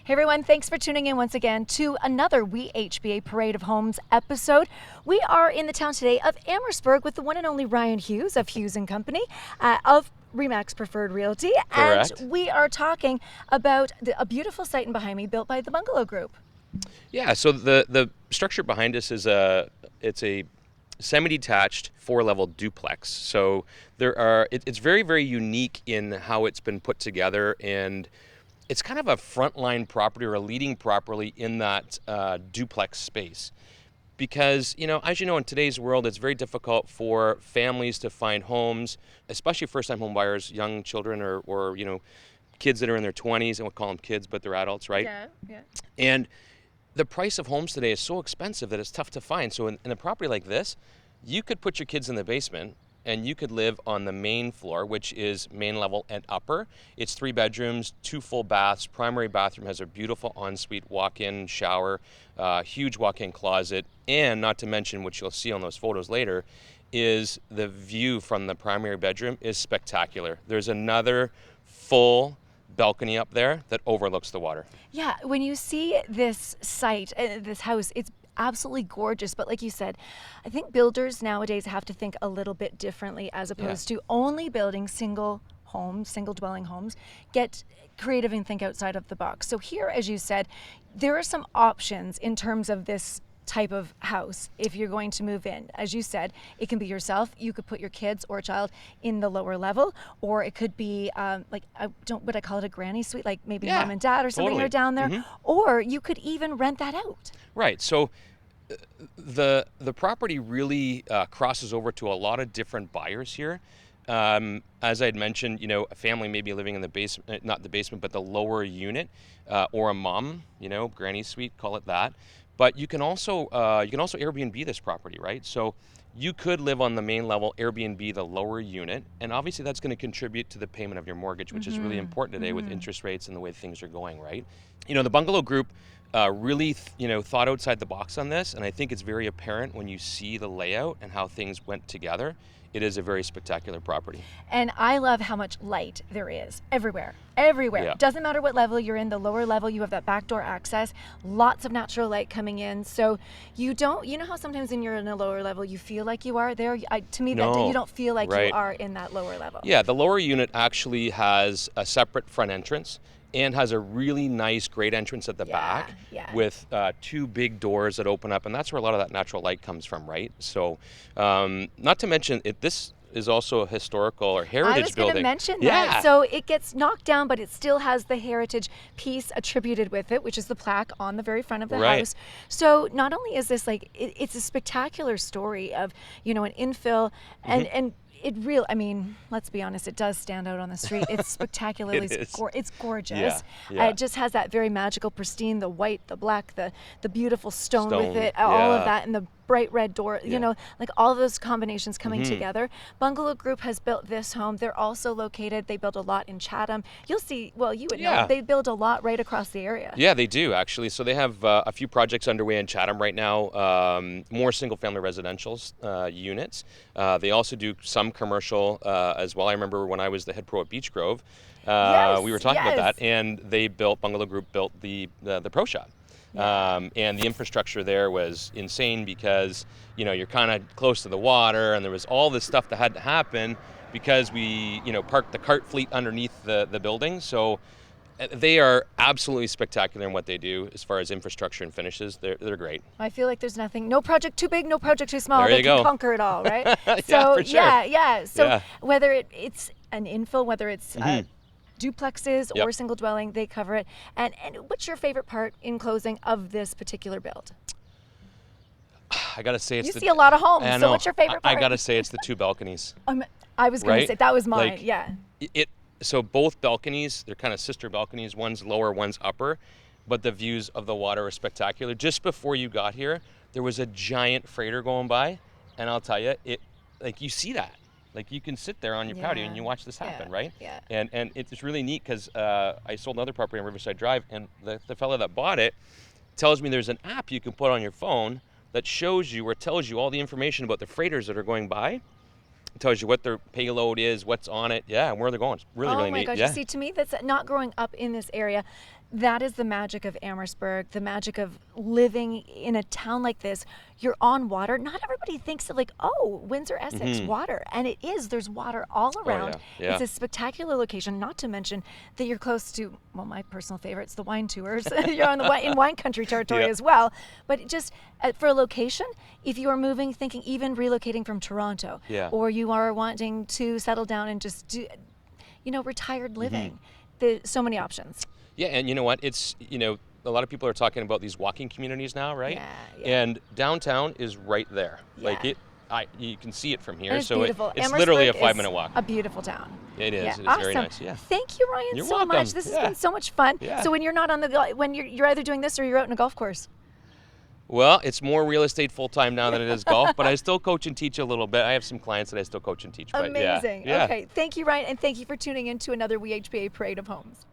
Hey everyone, thanks for tuning in once again to another We HBA Parade of Homes episode. We are in the town today of Amherstburg with the one and only Ryan Hughes of Hughes & Company of RE/MAX Preferred Realty. Correct. And we are talking about a beautiful site in behind me built by the Bungalow Group. Yeah, so the structure behind us is it's a semi-detached 4-level duplex. So it's very, very unique in how it's been put together, and it's kind of a frontline property or a leading property in that duplex space. Because, as you know, in today's world, it's very difficult for families to find homes, especially first-time home buyers, young children or kids that are in their 20s, and we'll call them kids, but they're adults, right? Yeah. And the price of homes today is so expensive that it's tough to find. So in a property like this, you could put your kids in the basement and you could live on the main floor, which is main level and upper. It's 3 bedrooms, 2 full baths. Primary bathroom has a beautiful ensuite walk-in shower, huge walk-in closet, and not to mention, which you'll see on those photos later, is the view from the primary bedroom is spectacular. There's another full balcony up there that overlooks the water. Yeah, when you see this site, this house, it's absolutely gorgeous. But like you said, I think builders nowadays have to think a little bit differently as opposed to only building single dwelling homes. Get creative and think outside of the box. So here, as you said, there are some options in terms of this type of house if you're going to move in. As you said, it can be yourself. You could put your kids or a child in the lower level, or it could be would I call it a granny suite, like maybe mom and dad or something totally. are down there, or you could even rent that out. Right. So the property really crosses over to a lot of different buyers here. As I'd mentioned, a family may be living in the basement, not the basement, but the lower unit, or a mom, granny suite, call it that. But you can also Airbnb this property, right? So you could live on the main level, Airbnb the lower unit, and obviously that's going to contribute to the payment of your mortgage, which is really important today with interest rates and the way things are going, right? The Bungalow Group really, thought outside the box on this, and I think it's very apparent when you see the layout and how things went together. It is a very spectacular property. And I love how much light there is everywhere. Yeah. Doesn't matter what level you're in, the lower level, you have that backdoor access, lots of natural light coming in. So you know how sometimes when you're in a lower level, you feel like you are there? To me, that you don't feel like you are in that lower level. Yeah, the lower unit actually has a separate front entrance and has a really nice, great entrance at the back with 2 big doors that open up, and that's where a lot of that natural light comes from, right? So, not to mention, this is also a historical or heritage building. I was going to mention that. So it gets knocked down, but it still has the heritage piece attributed with it, which is the plaque on the very front of the house. So not only is this it's a spectacular story of, an infill and let's be honest, it does stand out on the street. It's spectacularly, it's gorgeous. Yeah. It just has that very magical, pristine, the white, the black, the beautiful stone with it, all of that, and the bright red door, all of those combinations coming together. Bungalow Group has built this home. They're also located, they build a lot in Chatham. You'll see, you would know, they build a lot right across the area. Yeah, they do actually. So they have a few projects underway in Chatham right now, more single-family residential units. They also do some commercial as well. I remember when I was the head pro at Beach Grove, we were talking about that, and Bungalow Group built the pro shop. And the infrastructure there was insane because, you're kind of close to the water, and there was all this stuff that had to happen because we, parked the cart fleet underneath the building. So they are absolutely spectacular in what they do as far as infrastructure and finishes. They're great. I feel like there's no project too big, no project too small. There you can go. Conquer it all, right? Yeah, for sure. So whether it's an infill, whether it's duplexes or single dwelling, they cover it. And what's your favorite part in closing of this particular build? I gotta say you see a lot of homes, so what's your favorite part? I gotta say it's the 2 balconies. I was gonna say that was mine. So both balconies, they're kind of sister balconies. One's lower, one's upper, but the views of the water are spectacular. Just before you got here, there was a giant freighter going by, and I'll tell you, you see that. You can sit there on your patio and you watch this happen, right? Yeah. And it's really neat because I sold another property on Riverside Drive, and the fellow that bought it tells me there's an app you can put on your phone that shows you or tells you all the information about the freighters that are going by. It tells you what their payload is, what's on it, and where they're going. It's really neat. Oh my gosh, you see, to me, that's not growing up in this area. That is the magic of Amherstburg, the magic of living in a town like this. You're on water. Not everybody thinks of like, oh, Windsor-Essex, water. And it is. There's water all around. Yeah. It's a spectacular location, not to mention that you're close to, well, my personal favorite's the wine tours. You're on in wine country territory as well. But just for a location, if you are moving, thinking even relocating from Toronto, or you are wanting to settle down and just do, retired living, there's so many options. Yeah, and you know what? It's, a lot of people are talking about these walking communities now, right? Yeah. And downtown is right there. Yeah. Like you can see it from here. And it's so beautiful. It's literally a 5-minute walk. A beautiful town. It is. Yeah. It's awesome. very nice. Yeah. Thank you, Ryan, You're so welcome. much. This has been so much fun. Yeah. So when you're not on when you're either doing this or you're out in a golf course. Well, it's more real estate full-time now than it is golf, but I still coach and teach a little bit. I have some clients that I still coach and teach. But amazing. Yeah. Okay. Thank you, Ryan, and thank you for tuning in to another WHBA Parade of Homes.